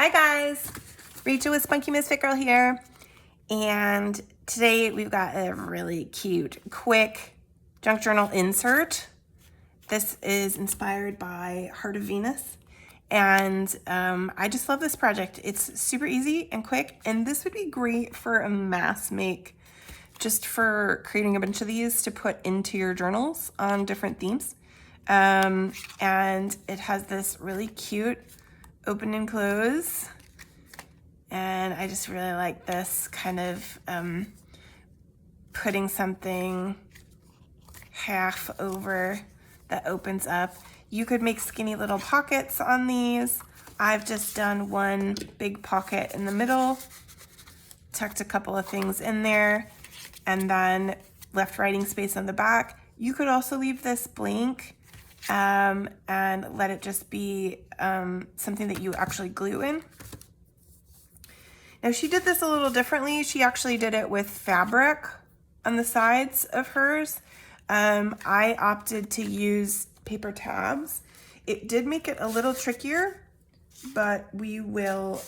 Hi guys, Rachel with Spunky Misfit Girl here, and today we've got a really cute, quick junk journal insert. This is inspired by Heart of Venus, and I just love this project. It's super easy and quick, and this would be great for a mass make, just for creating a bunch of these to put into your journals on different themes. And it has this really cute open and close, and I just really like this kind of putting something half over that opens up. You could make skinny little pockets on these. I've just done one big pocket in the middle, tucked a couple of things in there, and then left writing space on the back. You could also leave this blank and let it just be something that you actually glue in. Now she did this a little differently. She actually did it with fabric on the sides of hers. I opted to use paper tabs. It did make it a little trickier, but we will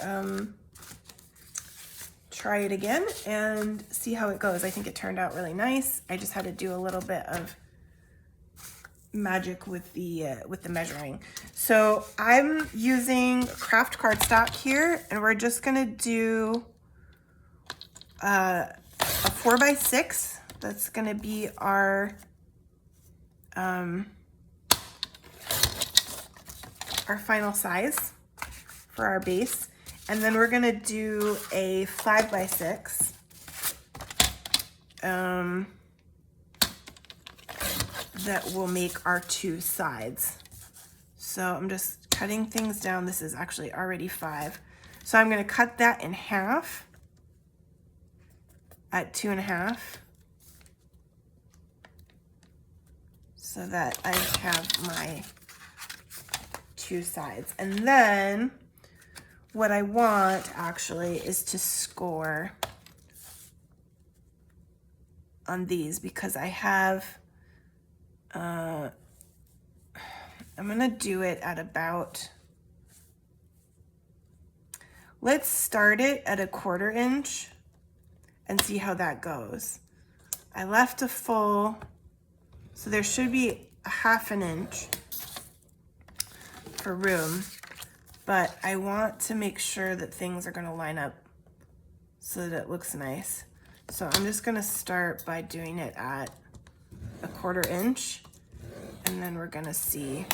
try it again and see how it goes. I think it turned out really nice. I just had to do a little bit of magic with the measuring. So I'm using craft cardstock here, and we're just gonna do a 4x6. That's gonna be our final size for our base, and then we're gonna do a 5x6. That will make our two sides. So I'm just cutting things down. This is actually already 5. So I'm gonna cut that in half at 2.5 so that I have my two sides. And then what I want actually is to score on these, because I have I'm gonna do it at about, let's start it at a 1/4 inch and see how that goes. I left a full, so there should be a 1/2 inch for room, but I want to make sure that things are gonna line up so that it looks nice. So I'm just gonna start by doing it at a 1/4 inch, and then we're gonna see.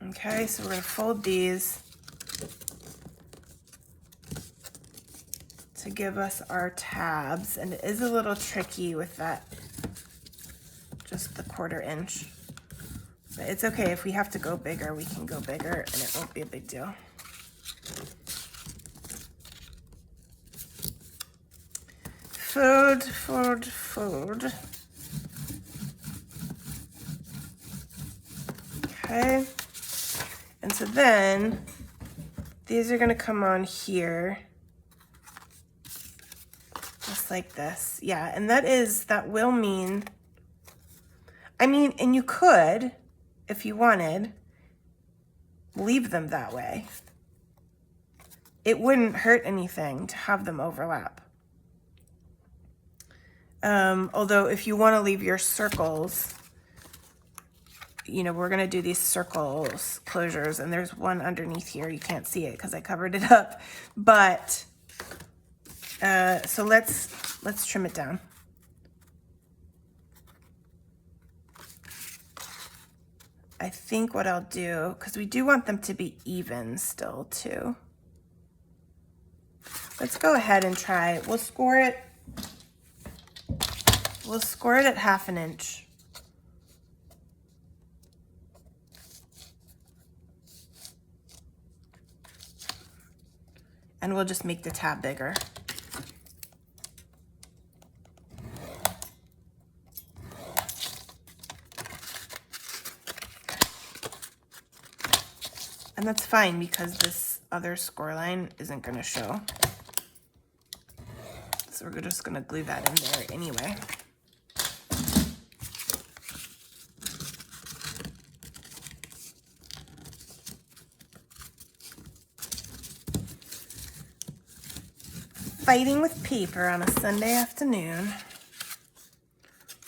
Okay, so we're gonna fold these to give us our tabs, and it is a little tricky with that, just the 1/4 inch. But it's okay, if we have to go bigger, we can go bigger, and it won't be a big deal. Fold, fold, fold. Okay, and so then these are gonna come on here, just like this. Yeah, and that will mean, and you could, if you wanted, leave them that way. It wouldn't hurt anything to have them overlap. Although if you want to leave your circles, we're going to do these circles closures, and there's one underneath here. You can't see it because I covered it up, but so let's trim it down. I think what I'll do, because we do want them to be even still too. Let's go ahead and try. We'll score it at 1/2 inch. And we'll just make the tab bigger. And that's fine, because this other score line isn't going to show. So we're just going to glue that in there anyway. fighting with paper on a Sunday afternoon,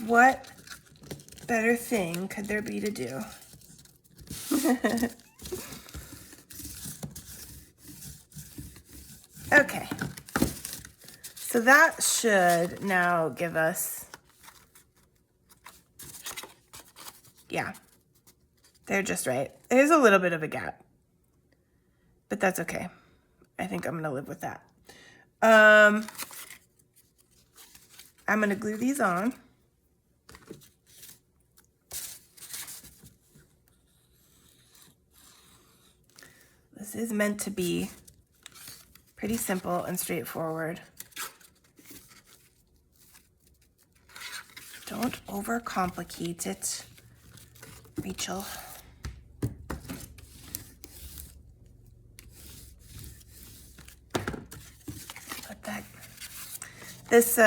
what better thing could there be to do? Okay, so that should now give us, yeah, they're just right. There's a little bit of a gap, but that's okay. I think I'm gonna live with that. I'm gonna glue these on. This is meant to be pretty simple and straightforward. Don't overcomplicate it, Rachel. Put that. This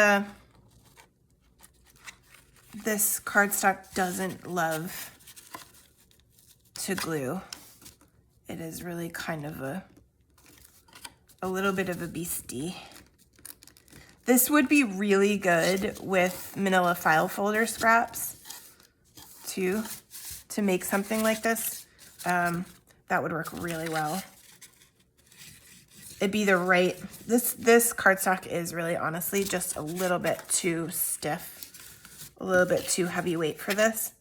cardstock doesn't love to glue. It is really kind of a little bit of a beastie. This would be really good with manila file folder scraps too, to make something like this. That would work really well. It'd be the right, this cardstock is really honestly just a little bit too stiff, a little bit too heavyweight for this.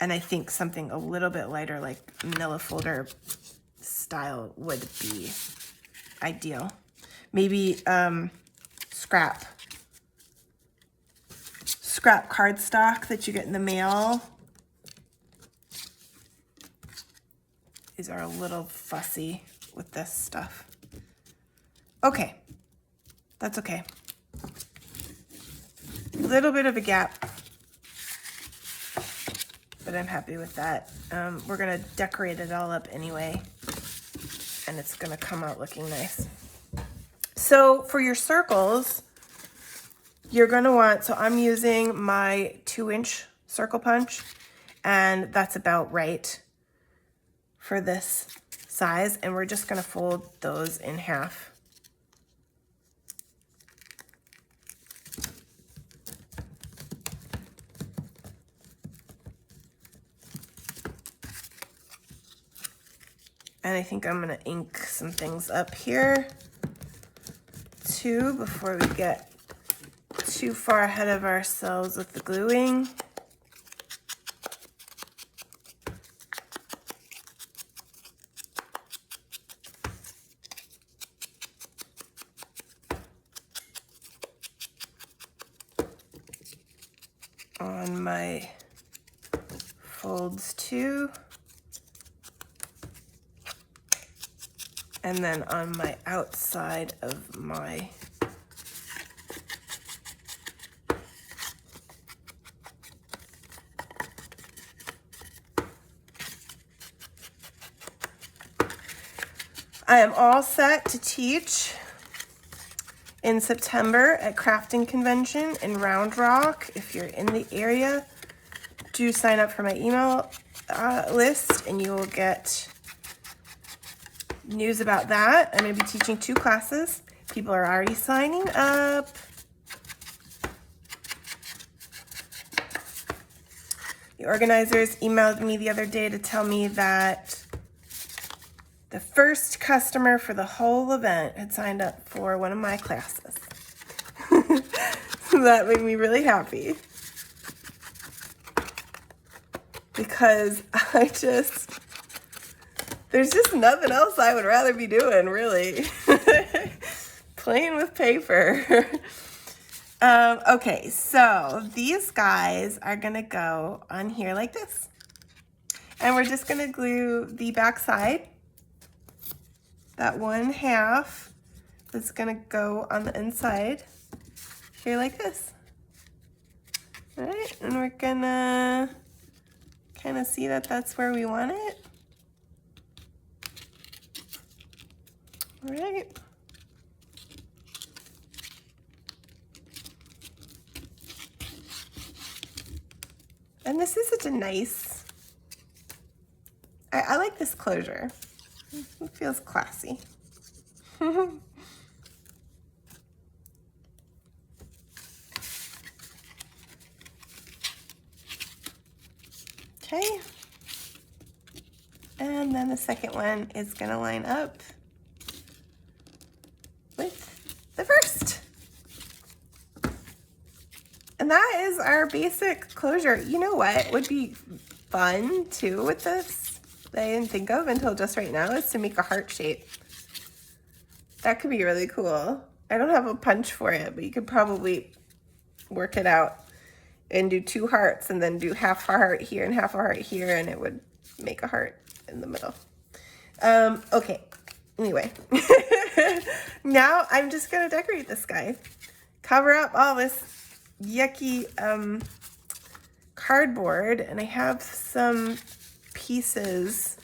And I think something a little bit lighter, like manila folder style, would be ideal. Maybe scrap cardstock that you get in the mail. These are a little fussy with this stuff. Okay, that's okay. A little bit of a gap, but I'm happy with that. We're gonna decorate it all up anyway, and it's gonna come out looking nice. So for your circles, you're gonna want, so I'm using my 2-inch circle punch, and that's about right for this size, and we're just gonna fold those in half. And I think I'm gonna ink some things up here too before we get too far ahead of ourselves with the gluing. On my folds too. And then on my outside of my I am all set to teach in September at Crafting Convention in Round Rock. If you're in the area, do sign up for my email list and you will get news about that. I'm going to be teaching 2 classes. People are already signing up. The organizers emailed me the other day to tell me that the first customer for the whole event had signed up for one of my classes. So that made me really happy. Because there's just nothing else I would rather be doing, really. Playing with paper. Okay, so these guys are gonna go on here like this. And we're just gonna glue the back side. That 1/2 is gonna go on the inside here like this. All right, and we're gonna kind of see that that's where we want it. All right. And this is such a nice, I like this closure. It feels classy. Okay. And then the second one is gonna line up with the first. And that is our basic closure. You know what would be fun too with this that I didn't think of until just right now is to make a heart shape. That could be really cool. I don't have a punch for it, but you could probably work it out and do 2 hearts and then do half a heart here and half a heart here, and it would make a heart in the middle. Okay, anyway. Now I'm just gonna decorate this guy. Cover up all this yucky cardboard, and I have some pieces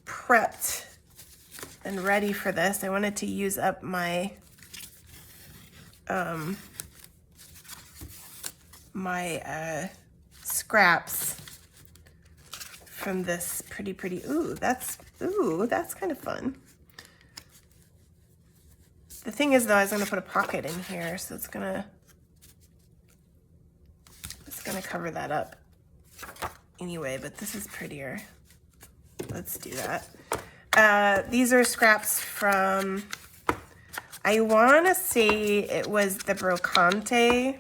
prepped and ready for this. I wanted to use up my scraps from this pretty, ooh, that's kind of fun. The thing is though, I was gonna put a pocket in here, so it's gonna cover that up anyway, but this is prettier. Let's do that. These are scraps from, I wanna say it was the Brocante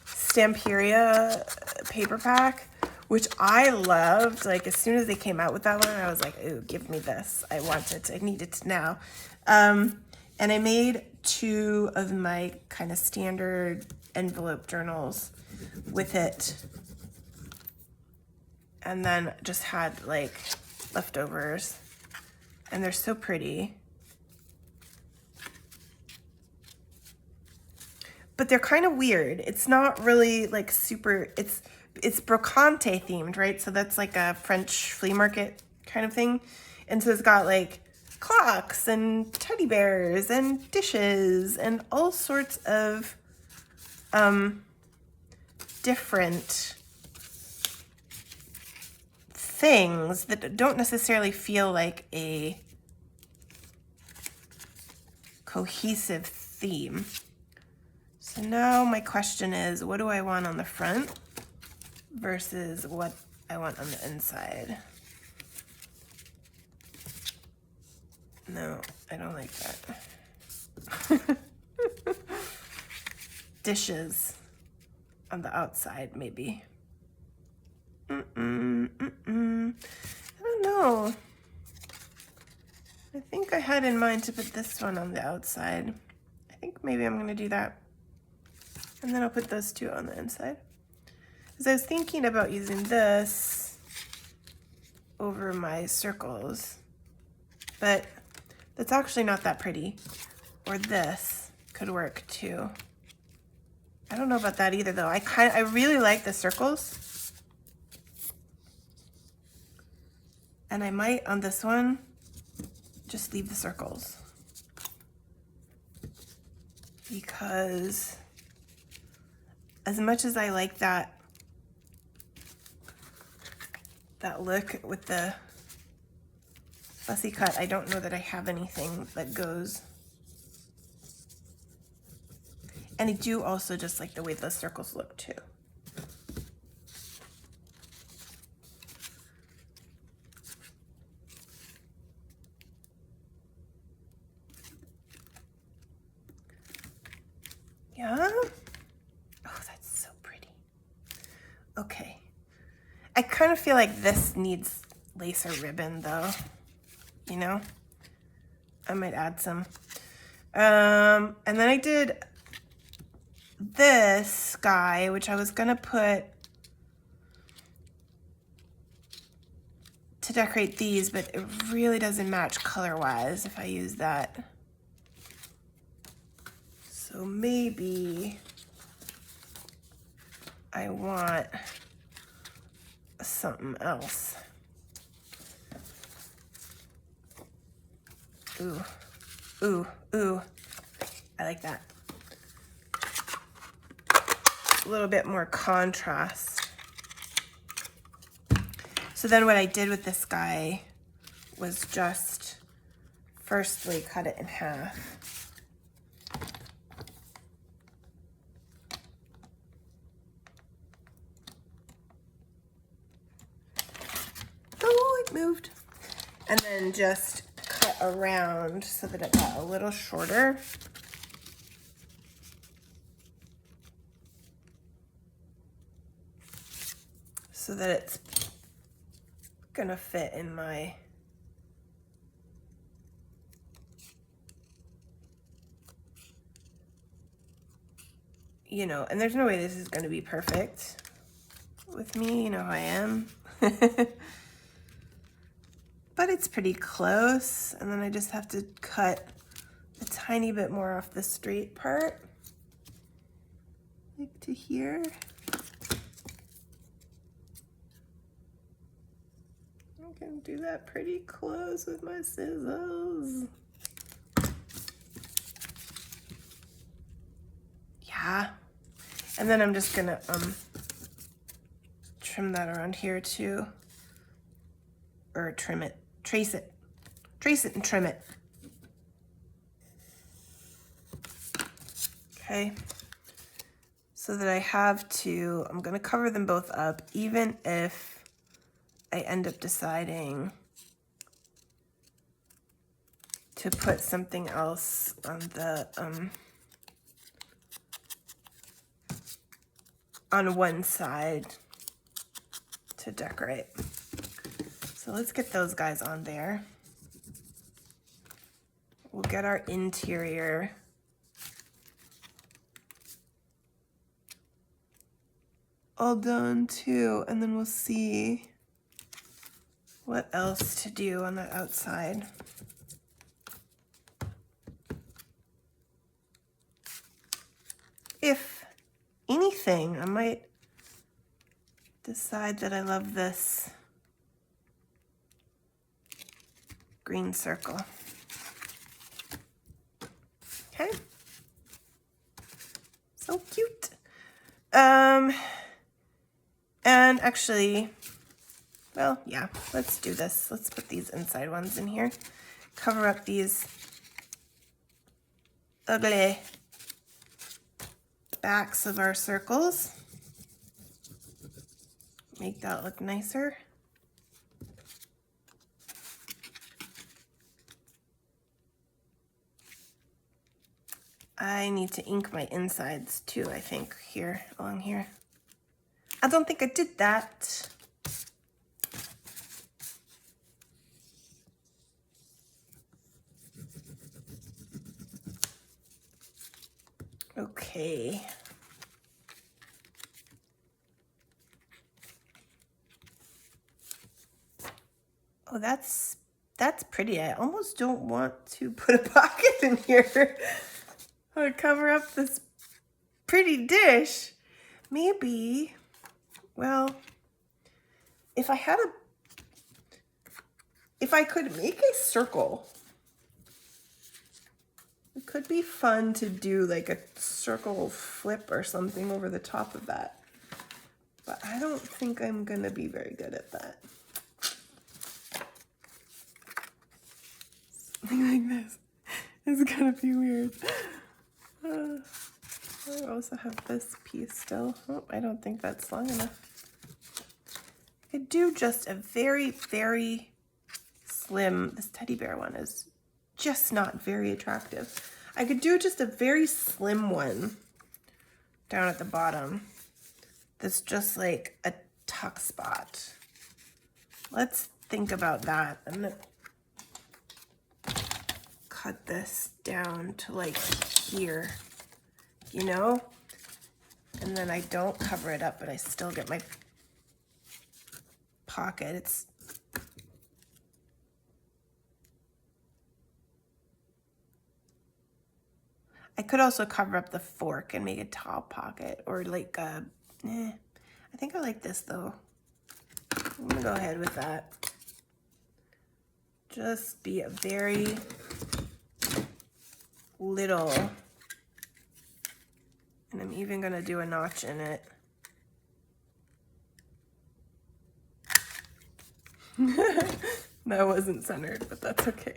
Stamperia paper pack, which I loved. Like as soon as they came out with that one, I was like, ooh, give me this. I want it, I need it now. And I made 2 of my kind of standard envelope journals with it. And then just had like leftovers, and they're so pretty. But they're kind of weird. It's not really like super, it's Brocante themed, right? So that's like a French flea market kind of thing. And so it's got like clocks and teddy bears and dishes and all sorts of different things that don't necessarily feel like a cohesive theme. So now my question is, what do I want on the front versus what I want on the inside? No, I don't like that. Dishes on the outside, maybe. I don't know. I think I had in mind to put this one on the outside. I think maybe I'm gonna do that. And then I'll put those 2 on the inside. Because I was thinking about using this over my circles, but that's actually not that pretty. Or this could work too. I don't know about that either though. I really like the circles. And I might on this one just leave the circles. Because as much as I like that look with the fussy cut, I don't know that I have anything that goes. And I do also just like the way the circles look too. Yeah. Oh, that's so pretty. Okay. I kind of feel like this needs lace or ribbon though, you know? I might add some. And then I did this guy, which I was gonna put to decorate these, but it really doesn't match color-wise if I use that. So maybe I want something else. Ooh, ooh, ooh. I like that. A little bit more contrast. So then what I did with this guy was just firstly cut it in half. Oh, it moved. And then just cut around so that it got a little shorter. So that it's gonna fit in my and there's no way this is going to be perfect with me, you know how I am. But it's pretty close, and then I just have to cut a tiny bit more off the straight part, like to here. I can do that pretty close with my scissors. Yeah. And then I'm just gonna trim that around here too. Or trim it, trace it and trim it. Okay. So that I'm gonna cover them both up, even if I end up deciding to put something else on the on one side to decorate. So let's get those guys on there. We'll get our interior all done too, and then we'll see what else to do on the outside. If anything, I might decide that I love this green circle. Okay. So cute. And actually, well, yeah, let's do this. Let's put these inside ones in here. Cover up these ugly backs of our circles. Make that look nicer. I need to ink my insides too, I think, here, along here. I don't think I did that. Okay. Oh, that's pretty. I almost don't want to put a pocket in here or cover up this pretty dish. Maybe, well, if I could make a circle, it could be fun to do like a circle flip or something over the top of that. But I don't think I'm gonna be very good at that. Something like this is gonna be weird. I also have this piece still. Oh, I don't think that's long enough. I could do just a very, very slim, this teddy bear one is just not very attractive. I could do just a very slim one down at the bottom that's just like a tuck spot. Let's think about that. I'm gonna cut this down to like here, you know? And then I don't cover it up, but I still get my pocket. I could also cover up the fork and make a top pocket, or like I think I like this though. I'm gonna go ahead with that. Just be a very little, and I'm even gonna do a notch in it. That wasn't centered, but that's okay.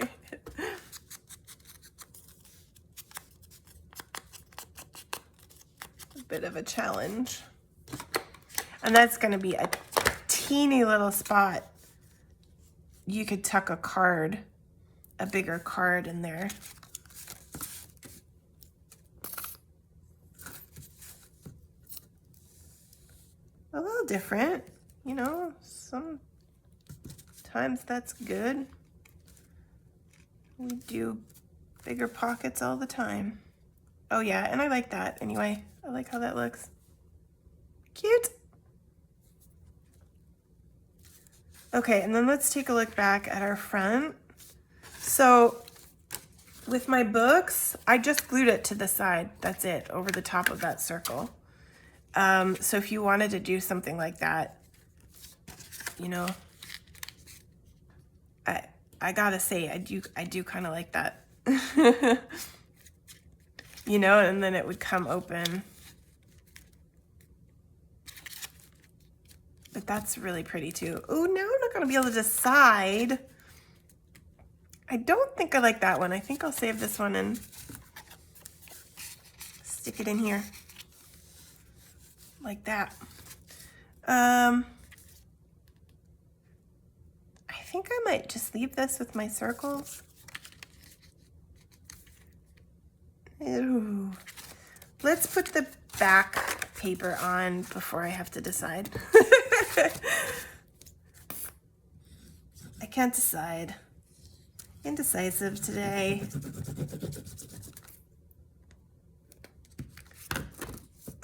A bit of a challenge. And that's going to be a teeny little spot. You could tuck a card, a bigger card in there. A little different, you know, sometimes that's good. We do bigger pockets all the time. Oh yeah, and I like that anyway. I like how that looks. Cute. Okay, and then let's take a look back at our front. So with my books, I just glued it to the side. That's it, over the top of that circle. So if you wanted to do something like that, you know, I gotta say, I do kind of like that. You know, and then it would come open. But that's really pretty too. Oh, now I'm not gonna be able to decide. I don't think I like that one. I think I'll save this one and stick it in here. Like that. I think I might just leave this with my circles. Ooh. Let's put the back paper on before I have to decide. I can't decide. Indecisive today.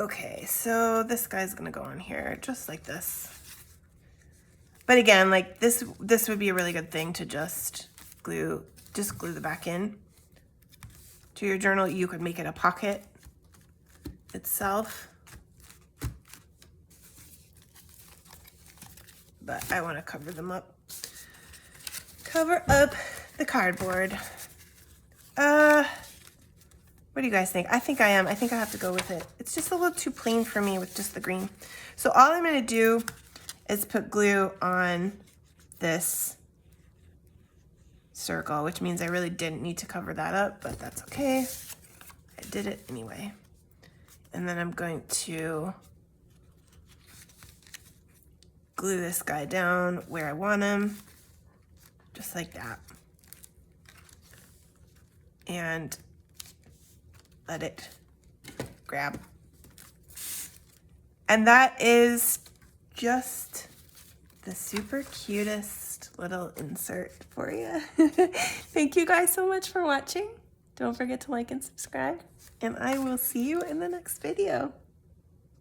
Okay, so this guy's gonna go on here just like this. But again, like this would be a really good thing to just glue the back in to your journal. You could make it a pocket itself. But I want to cover them up. Cover up the cardboard. What do you guys think? I think I am. I think I have to go with it. It's just a little too plain for me with just the green. So all I'm going to do is put glue on this circle, which means I really didn't need to cover that up, but that's okay. I did it anyway. And then I'm going to glue this guy down where I want him, just like that. And let it grab. And that is just the super cutest little insert for you. Thank you guys so much for watching. Don't forget to like and subscribe, and I will see you in the next video.